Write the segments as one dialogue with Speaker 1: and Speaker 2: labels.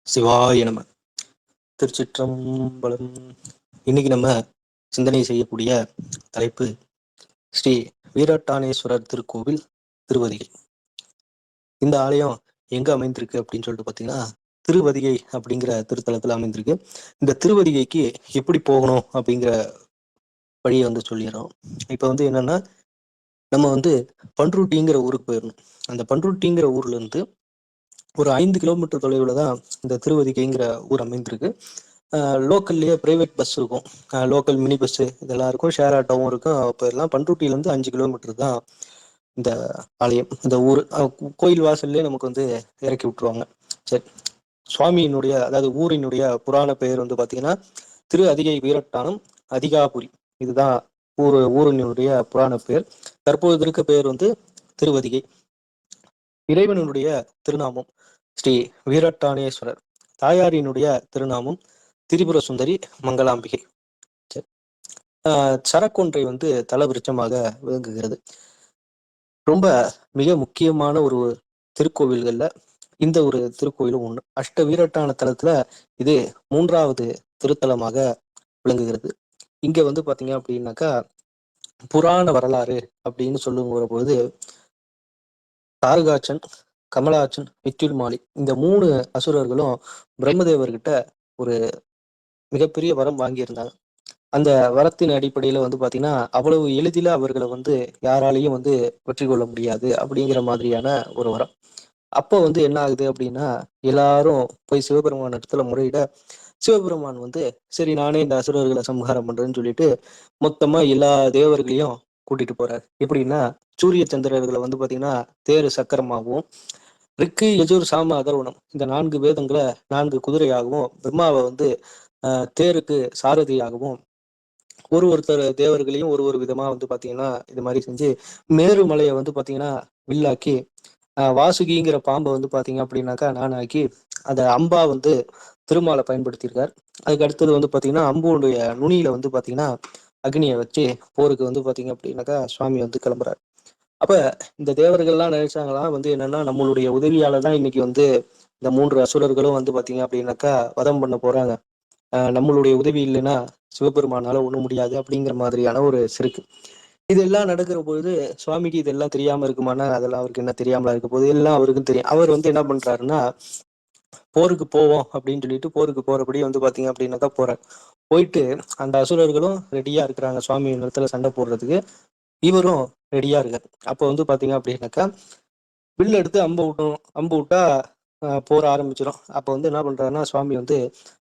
Speaker 1: சிவாய நம. திருச்சிற்றம்பலம். இன்னைக்கு நம்ம சிந்தனை செய்யக்கூடிய தலைப்பு ஸ்ரீ வீரட்டானேஸ்வரர் திருக்கோவில் திருவதிகை. இந்த ஆலயம் எங்க அமைந்திருக்கு அப்படின்னு சொல்லிட்டு பாத்தீங்கன்னா, திருவதிகை அப்படிங்கிற திருத்தலத்துல அமைந்திருக்கு. இந்த திருவதிகைக்கு எப்படி போகணும் அப்படிங்கிற வழியை சொல்லிடுறோம். இப்ப என்னன்னா, நம்ம பண்ருட்டிங்கிற ஊருக்கு போயிடணும். அந்த பண்ருட்டிங்கிற ஊர்ல இருந்து ஒரு 5 கிலோமீட்டர் தொலைவில் தான் இந்த திருவதிகைங்கிற ஊர் அமைந்திருக்கு. லோக்கல்லையே பிரைவேட் பஸ் இருக்கும், லோக்கல் மினி பஸ் இதெல்லாம் இருக்கும், ஷேர் ஆட்டோவும் இருக்கும். போயிடலாம். பண்ருட்டியிலேருந்து 5 கிலோமீட்டர் தான் இந்த ஆலயம், இந்த ஊர். கோயில் வாசல்லே நமக்கு இறக்கி விட்டுருவாங்க. சரி, சுவாமியினுடைய அதாவது ஊரினுடைய புராண பெயர் பார்த்தீங்கன்னா திரு அதிகை வீரட்டானம் அதிகாபுரி. இதுதான் ஊரினுடைய புராண பெயர். தற்போது இருக்க பெயர் திருவதிகை. இறைவனுடைய திருநாமம் ஸ்ரீ வீரட்டானேஸ்வரர். தாயாரினுடைய திருநாமம் திரிபுர சுந்தரி மங்களாம்பிகை. சரக்கொன்றை தல விருட்சமாக விளங்குகிறது. ரொம்ப மிக முக்கியமான ஒரு திருக்கோவில்கள்ல இந்த ஒரு திருக்கோயிலும் ஒண்ணு. அஷ்ட வீரட்டான தலத்துல இது 3வது திருத்தலமாக விளங்குகிறது. இங்க பாத்தீங்க அப்படின்னாக்கா, புராண வரலாறு அப்படின்னு சொல்லுங்கிற பொழுது தாரகாச்சன், கமலாச்சன், வித்யுல்மாலி இந்த 3 அசுரர்களும் பிரம்மதேவர்கிட்ட ஒரு மிகப்பெரிய வரம் வாங்கியிருந்தாங்க. அந்த வரத்தின் அடிப்படையில பாத்தீங்கன்னா, அவ்வளவு எளிதில அவர்களை யாராலையும் வெற்றி கொள்ள முடியாது அப்படிங்கிற மாதிரியான ஒரு வரம். அப்போ என்ன ஆகுது அப்படின்னா, எல்லாரும் போய் சிவபெருமான் இடத்துல முறையிட, சிவபெருமான் சரி நானே இந்த அசுரர்களை சம்ஹாரம் பண்றேன்னு சொல்லிட்டு மொத்தமா எல்லா தேவர்களையும் கூட்டிட்டு போறாரு. எப்படின்னா, சூரிய சந்திரர்களை பாத்தீங்கன்னா தேரு சக்கரமாகவும், ரிக்கு யஜுர் சாம அதர்வனம் இந்த 4 வேதங்களை 4 குதிரையாகவும், பிரம்மாவை தேருக்கு சாரதியாகவும், ஒருத்தர் தேவர்களையும் ஒரு விதமா பாத்தீங்கன்னா இது மாதிரி செஞ்சு மேருமலையை பாத்தீங்கன்னா வில்லாக்கி, வாசுகிங்கிற பாம்பை பாத்தீங்க அப்படின்னாக்கா நானாக்கி, அந்த அம்பா திருமாலை பயன்படுத்தியிருக்கார். அதுக்கு அடுத்தது பாத்தீங்கன்னா அம்புடைய நுனியில பாத்தீங்கன்னா அக்னியை வச்சு போருக்கு பாத்தீங்க அப்படின்னாக்கா சுவாமி கிளம்புறாரு. அப்ப இந்த தேவர்கள்லாம் நினைச்சாங்களாம் என்னன்னா, நம்மளுடைய உதவியால தான் இன்னைக்கு இந்த 3 அசுரர்களும் பாத்தீங்க அப்படின்னாக்கா வதம் பண்ண போறாங்க. நம்மளுடைய உதவி இல்லைன்னா சிவபெருமானால ஒண்ணும் முடியாது அப்படிங்கிற மாதிரியான ஒரு சிறுக்கு. இதெல்லாம் நடக்கிற பொழுது சுவாமிக்கு இதெல்லாம் தெரியாம இருக்குமானா, அதெல்லாம் அவருக்கு என்ன தெரியாமலா இருக்க போது, எல்லாம் அவருக்கும் தெரியும். அவர் என்ன பண்றாருன்னா, போருக்கு போவோம் அப்படின்னு சொல்லிட்டு போருக்கு போறபடி பாத்தீங்க அப்படின்னாக்கா போறாரு. போயிட்டு அந்த அசுரர்களும் ரெடியா இருக்கிறாங்க சுவாமி இடத்துல சண்டை போடுறதுக்கு. இவரும் ரெடியா இருக்காரு. அப்போ பாத்தீங்க அப்படின்னாக்கா வில்லு எடுத்து அம்பு விட்டா போற ஆரம்பிச்சிடும். அப்போ என்ன பண்றாருன்னா, சுவாமி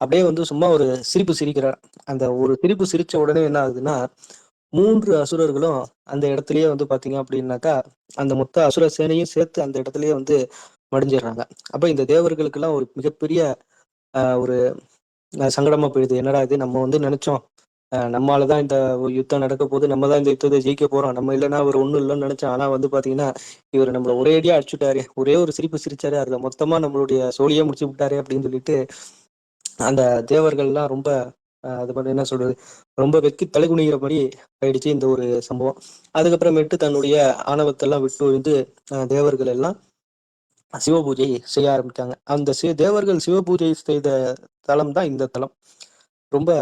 Speaker 1: அப்படியே சும்மா ஒரு சிரிப்பு சிரிக்கிறார். அந்த ஒரு சிரிப்பு சிரிச்ச உடனே என்ன ஆகுதுன்னா, 3 அசுரர்களும் அந்த இடத்துலயே பாத்தீங்க அப்படின்னாக்கா அந்த மொத்த அசுர சேனையும் சேர்த்து அந்த இடத்துலயே மடிஞ்சிடுறாங்க. அப்ப இந்த தேவர்களுக்கு எல்லாம் ஒரு மிகப்பெரிய ஒரு சங்கடமா போயிடுது. என்னடா இது, நம்ம நினைச்சோம் நம்மளாலதான் இந்த யுத்தம் நடக்க போது, நம்ம தான் இந்த யுத்தத்தை ஜெயிக்க போறோம், நம்ம இல்லைன்னா அவர் ஒண்ணும் இல்லைன்னு நினைச்சோம். ஆனா பாத்தீங்கன்னா இவர் நம்மள ஒரேடியா அடிச்சுட்டாரு, ஒரே ஒரு சிரிப்பு சிரிச்சாரு, அதுல மொத்தமா நம்மளுடைய சோழியே முடிச்சு விட்டாரு அப்படின்னு சொல்லிட்டு அந்த தேவர்கள் எல்லாம் ரொம்ப அது என்ன சொல்றது, ரொம்ப வெக்கி தலைகுனிகிற மாதிரி ஆயிடுச்சு இந்த ஒரு சம்பவம். அதுக்கப்புறமேட்டு தன்னுடைய ஆணவத்தெல்லாம் விட்டு தேவர்கள் எல்லாம் சிவபூஜை செய்ய ஆரம்பித்தாங்க. அந்த தேவர்கள் சிவபூஜை செய்த தலம் தான் இந்த தலம். ரொம்ப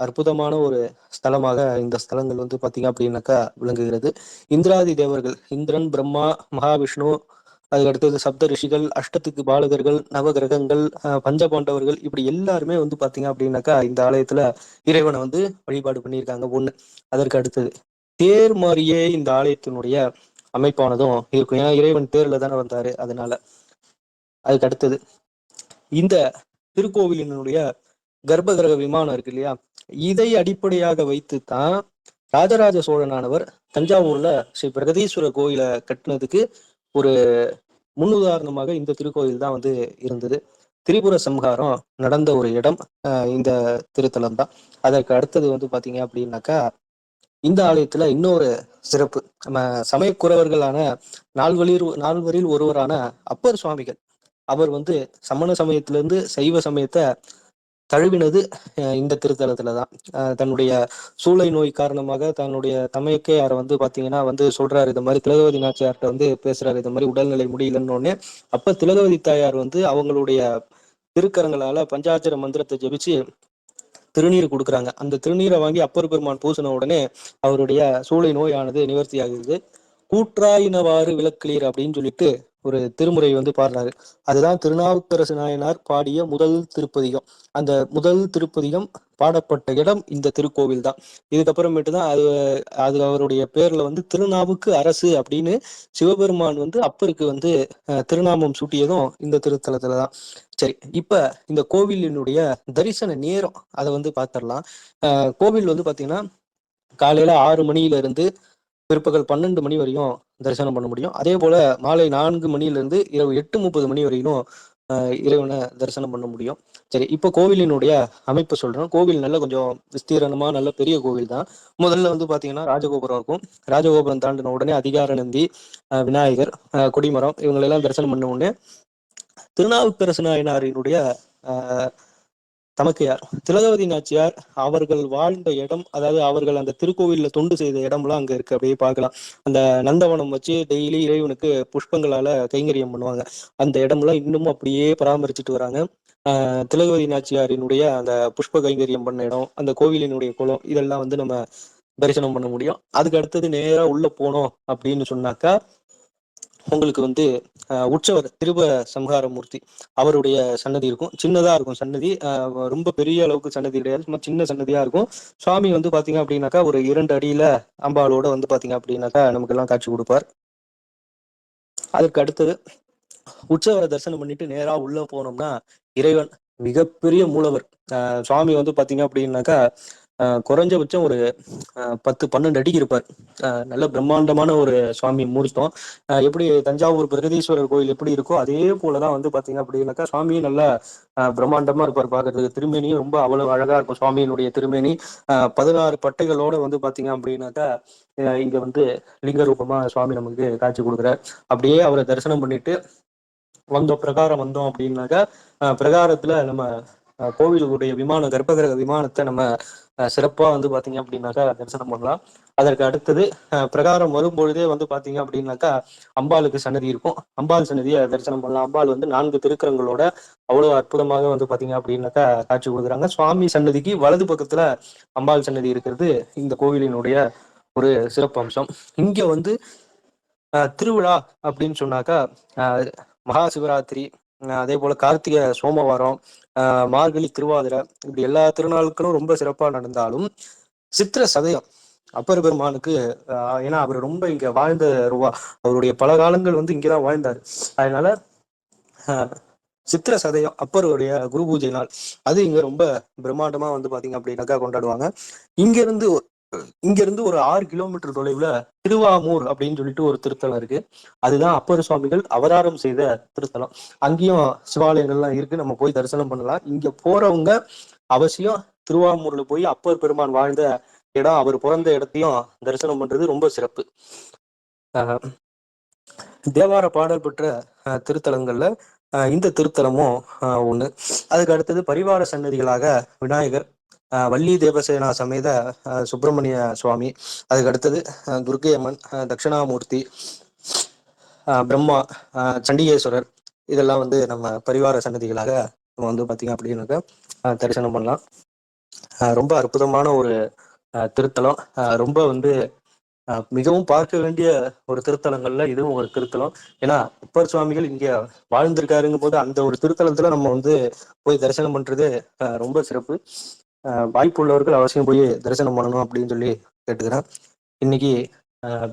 Speaker 1: அற்புதமான ஒரு ஸ்தலமாக இந்த ஸ்தலங்கள் பாத்தீங்க அப்படின்னாக்கா விளங்குகிறது. இந்திராதி தேவர்கள், இந்திரன், பிரம்மா, மகாவிஷ்ணு, அதுக்கு அடுத்தது சப்த ரிஷிகள், அஷ்டத்துக்கு பாலகர்கள், நவ கிரகங்கள், பஞ்ச பாண்டவர்கள், இப்படி எல்லாருமே பாத்தீங்க அப்படின்னாக்கா இந்த ஆலயத்துல இறைவனை வழிபாடு பண்ணியிருக்காங்க. ஒண்ணு. அதற்கு அடுத்தது தேர் மாதிரியே இந்த ஆலயத்தினுடைய அமைப்பானதும் இருக்கும். ஏன்னா இறைவன் தேர்ல தானே வந்தாரு, அதனால. அதுக்கு அடுத்தது இந்த திருக்கோவிலினுடைய கர்ப்பகிரக விமானம் இருக்கு இல்லையா, இதை அடிப்படையாக வைத்து தான் ராஜராஜ சோழனானவர் தஞ்சாவூர்ல ஸ்ரீ பிரகதீஸ்வரர் கோயில கட்டினதுக்கு ஒரு முன்னுதாரணமாக இந்த திருக்கோயில் தான் இருந்தது. திரிபுர சம்ஹாரம் நடந்த ஒரு இடம் இந்த திருத்தலம் தான். அதற்கு அடுத்தது பாத்தீங்க அப்படின்னாக்கா இந்த ஆலயத்துல இன்னொரு சிறப்பு, நம்ம சமயக்குறவர்களான நால்வரில் ஒருவரான அப்பர் சுவாமிகள், அவர் சமண சமயத்திலிருந்து சைவ சமயத்தை தழுவினது இந்த திருத்தலத்துலதான். தன்னுடைய சூளை நோய் காரணமாக தன்னுடைய தமையக்கையாரை பாத்தீங்கன்னா சொல்றாரு, இந்த மாதிரி திலகவதி நாச்சியார்கிட்ட பேசுறாரு, இந்த மாதிரி உடல்நிலை முடியலன்னு. அப்ப திலகவதி தாயார் அவங்களுடைய திருக்கரங்களால பஞ்சாட்சர மந்திரத்தை ஜெபிச்சு திருநீர் கொடுக்குறாங்க. அந்த திருநீரை வாங்கி அப்பர் பெருமான் பூசின உடனே அவருடைய சூளை நோயானது நிவர்த்தி ஆகுது. கூற்றாயினவாறு விளக்கிலீர் அப்படின்னு சொல்லிட்டு ஒரு திருமுறை வந்து பாடுறாரு. அதுதான் திருநாவுக்கரசு நாயனார் பாடிய முதல் திருப்பதிகம். அந்த முதல் திருப்பதிகம் பாடப்பட்ட இடம் இந்த திருக்கோவில் தான். இதுக்கப்புறமேட்டு தான் அது அது அவருடைய பேர்ல வந்து திருநாவுக்கு அரசு அப்படின்னு சிவபெருமான் வந்து அப்பருக்கு வந்து திருநாமம் சூட்டியதும் இந்த திருத்தலத்துலதான். சரி, இப்ப இந்த கோவிலினுடைய தரிசன நேரம் அதை வந்து பார்த்திடலாம். கோவில் வந்து பாத்தீங்கன்னா காலையில 6 மணியில இருந்து பிற்பகல் 12 மணி வரையும் தரிசனம் பண்ண முடியும். அதே போல மாலை 4 மணியில இருந்து இரவு 8:30 மணி வரையும் இறைவனை தரிசனம் பண்ண முடியும். சரி, இப்போ கோவிலினுடைய அமைப்பு சொல்றேன். கோவில் நல்ல கொஞ்சம் விஸ்தீரணமா நல்ல பெரிய கோவில் தான். முதல்ல வந்து பாத்தீங்கன்னா ராஜகோபுரம் இருக்கும். ராஜகோபுரம் தாண்டின உடனே அதிகார நந்தி, விநாயகர், கொடிமரம் இவங்களெல்லாம் தரிசனம் பண்ண உடனே திருநாவுக்கரசு நாயனாரினுடைய தமக்கையார் திலகவதி நாச்சியார் அவர்கள் வாழ்ந்த இடம், அதாவது அவர்கள் அந்த திருக்கோவில்ல தொண்டு செய்த இடம்லாம் அங்க இருக்கு. அப்படியே பார்க்கலாம். அந்த நந்தவனம் வச்சு டெய்லி இறைவனுக்கு புஷ்பங்களால கைங்கரியம் பண்ணுவாங்க. அந்த இடம்லாம் இன்னமும் அப்படியே பராமரிச்சுட்டு வராங்க. திலகவதி நாச்சியாரினுடைய அந்த புஷ்ப கைங்கரியம் பண்ண இடம், அந்த கோவிலினுடைய குளம், இதெல்லாம் வந்து நம்ம தரிசனம் பண்ண முடியும். அதுக்கு அடுத்தது நேரா உள்ள போனோம் அப்படின்னு சொன்னாக்கா உங்களுக்கு வந்து உற்சவர் திருப சம்ஹாரமூர்த்தி அவருடைய சன்னதி இருக்கும். சின்னதா இருக்கும் சன்னதி, ரொம்ப பெரிய அளவுக்கு சன்னதி கிடையாது, சும்மா சின்ன சன்னதியா இருக்கும். சுவாமி வந்து பாத்தீங்க அப்படின்னாக்கா ஒரு 2 அடியில அம்பாளோட வந்து பாத்தீங்க அப்படின்னாக்கா நமக்கு எல்லாம் காட்சி கொடுப்பார். அதுக்கு அடுத்தது உற்சவரை தரிசனம் பண்ணிட்டு நேரா உள்ள போனோம்னா இறைவன் மிகப்பெரிய மூலவர். சுவாமி வந்து பாத்தீங்க அப்படின்னாக்கா குறைஞ்சபட்சம் ஒரு 10-12 அடிக்கு இருப்பார். நல்ல பிரம்மாண்டமான ஒரு சுவாமி மூர்த்தம். எப்படி தஞ்சாவூர் பிரகதீஸ்வரர் கோயில் எப்படி இருக்கோ அதே போலதான் வந்து பாத்தீங்க அப்படின்னாக்கா சுவாமியும் நல்லா பிரம்மாண்டமா இருப்பார். பார்க்கறதுக்கு திருமேனியும் ரொம்ப அவ்வளவு அழகா இருக்கும். சுவாமியினுடைய திருமேனி 16 பட்டைகளோட வந்து பாத்தீங்க அப்படின்னாக்கா இங்க வந்து லிங்க ரூபமா சுவாமி நமக்கு காட்சி கொடுக்குறார். அப்படியே அவரை தரிசனம் பண்ணிட்டு பிரகாரம் வந்தோம் அப்படின்னாக்கா பிரகாரத்துல நம்ம கோவிலுடைய விமானம், கர்ப்பகிரக விமானத்தை நம்ம சிறப்பா வந்து பாத்தீங்க அப்படின்னாக்கா தரிசனம் பண்ணலாம். அதற்கு அடுத்தது பிரகாரம் வரும்பொழுதே வந்து பாத்தீங்க அப்படின்னாக்கா அம்பாளுக்கு சன்னதி இருக்கும். அம்பாள் சன்னதியை தரிசனம் பண்ணலாம். அம்பாள் வந்து 4 திருக்கரங்களோட அவ்வளவு அற்புதமாக வந்து பாத்தீங்க அப்படின்னாக்கா காட்சி கொடுக்குறாங்க. சுவாமி சன்னதிக்கு வலது பக்கத்துல அம்பாள் சன்னதி இருக்கிறது இந்த கோவிலினுடைய ஒரு சிறப்பு அம்சம். இங்க வந்து திருவிழா அப்படின்னு சொன்னாக்கா மகா சிவராத்திரி, அதே போல கார்த்திகை சோமவாரம், மார்கழி திருவாதிரை, இப்படி எல்லா திருநாட்களும் ரொம்ப சிறப்பா நடந்தாலும் சித்திர சதயம் அப்பர் பெருமானுக்கு ஏன்னா அவர் ரொம்ப இங்க வாழ்ந்த அவருடைய பல காலங்கள் வந்து இங்கதான் வாழ்ந்தாரு. அதனால சித்திர சதயம் அப்பருடைய குரு பூஜை நாள் அது இங்க ரொம்ப பிரம்மாண்டமா வந்து பாத்தீங்க அப்படின்னாக்கா கொண்டாடுவாங்க. இங்க இருந்து ஒரு 6 கிலோமீட்டர் தொலைவுல திருவாமூர் அப்படின்னு சொல்லிட்டு ஒரு திருத்தலம் இருக்கு. அதுதான் அப்பர் சுவாமிகள் அவதாரம் செய்த திருத்தலம். அங்கேயும் சிவாலயங்கள்லாம் இருக்கு, நம்ம போய் தரிசனம் பண்ணலாம். இங்க போறவங்க அவசியம் திருவாமூர்ல போய் அப்பர் பெருமான் வாழ்ந்த இடம், அவர் பிறந்த இடத்தையும் தரிசனம் பண்றது ரொம்ப சிறப்பு. தேவார பாடல் பெற்ற திருத்தலங்கள்ல இந்த திருத்தலமும் ஒண்ணு. அதுக்கு அடுத்தது பரிவார சன்னதிகளாக விநாயகர், வள்ளி தேவசேனா சமேத சுப்பிரமணிய சுவாமி, அதுக்கு அடுத்தது துர்க்கை அம்மன், தட்சிணாமூர்த்தி, பிரம்மா, சண்டிகேஸ்வரர், இதெல்லாம் வந்து நம்ம பரிவார சன்னதிகளாக நம்ம வந்து பாத்தீங்க அப்படின்னாக்கா தரிசனம் பண்ணலாம். ரொம்ப அற்புதமான ஒரு திருத்தலம். ரொம்ப வந்து மிகவும் பார்க்க வேண்டிய ஒரு திருத்தலங்கள்ல இதுவும் ஒரு திருத்தலம். ஏன்னா அப்பர் சுவாமிகள் இங்க வாழ்ந்திருக்காருங்கும் போது அந்த ஒரு திருத்தலத்துல நம்ம வந்து போய் தரிசனம் பண்றது ரொம்ப சிறப்பு. வாய்ப்பு உள்ளவர்கள் அவசியம் போய் தரிசனம் பண்ணணும் அப்படின்னு சொல்லி கேட்டுக்கிறேன். இன்னைக்கு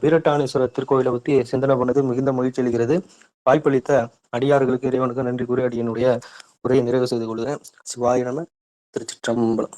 Speaker 1: பீரட்டானேஸ்வரர் திருக்கோயிலை பத்தி சிந்தனை பண்ணது மிகுந்த மகிழ்ச்சி அளிக்கிறது. வாய்ப்பளித்த அடியார்களுக்கு இறைவனுக்கு நன்றி கூறி அடியனுடைய உரையை நிறைவு செய்து கொள்கிறேன். சிவாய நம. திருச்சிற்றம்பலம்.